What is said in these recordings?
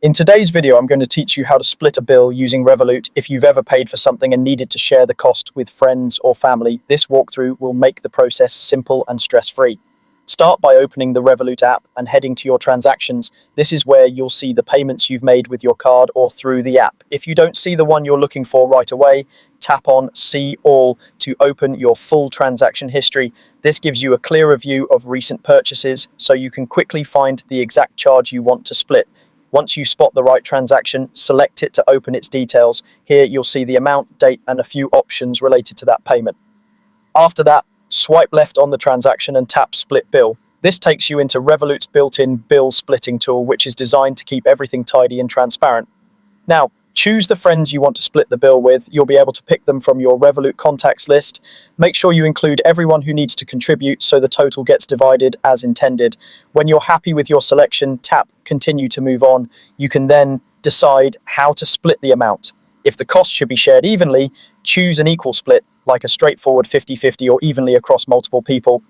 In today's video, I'm going to teach you how to split a bill using Revolut. If you've ever paid for something and needed to share the cost with friends or family, this walkthrough will make the process simple and stress-free. Start by opening the Revolut app and heading to your transactions. This is where you'll see the payments you've made with your card or through the app. If you don't see the one you're looking for right away, tap on See All to open your full transaction history. This gives you a clearer view of recent purchases, so you can quickly find the exact charge you want to split. Once you spot the right transaction, select it to open its details. Here you'll see the amount, date, and a few options related to that payment. After that, swipe left on the transaction and tap Split Bill. This takes you into Revolut's built-in bill splitting tool, which is designed to keep everything tidy and transparent. Now, choose the friends you want to split the bill with. You'll be able to pick them from your Revolut contacts list. Make sure you include everyone who needs to contribute so the total gets divided as intended. When you're happy with your selection, tap Continue to move on. You can then decide how to split the amount. If the cost should be shared evenly, choose an equal split, like a straightforward 50-50 or evenly across multiple people.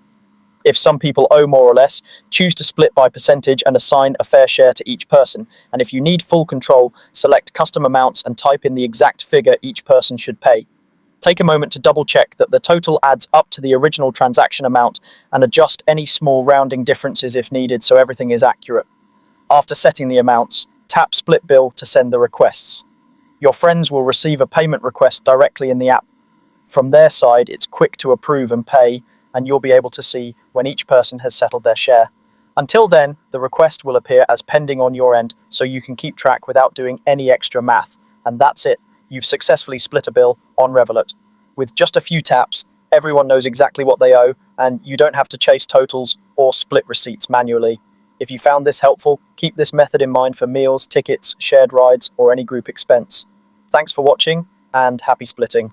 If some people owe more or less, choose to split by percentage and assign a fair share to each person. And if you need full control, select custom amounts and type in the exact figure each person should pay. Take a moment to double check that the total adds up to the original transaction amount and adjust any small rounding differences if needed so everything is accurate. After setting the amounts, tap Split Bill to send the requests. Your friends will receive a payment request directly in the app. From their side, it's quick to approve and pay, and you'll be able to see when each person has settled their share. Until then, the request will appear as pending on your end, so you can keep track without doing any extra math. And that's it. You've successfully split a bill on Revolut. With just a few taps, everyone knows exactly what they owe, and you don't have to chase totals or split receipts manually. If you found this helpful, keep this method in mind for meals, tickets, shared rides, or any group expense. Thanks for watching, and happy splitting.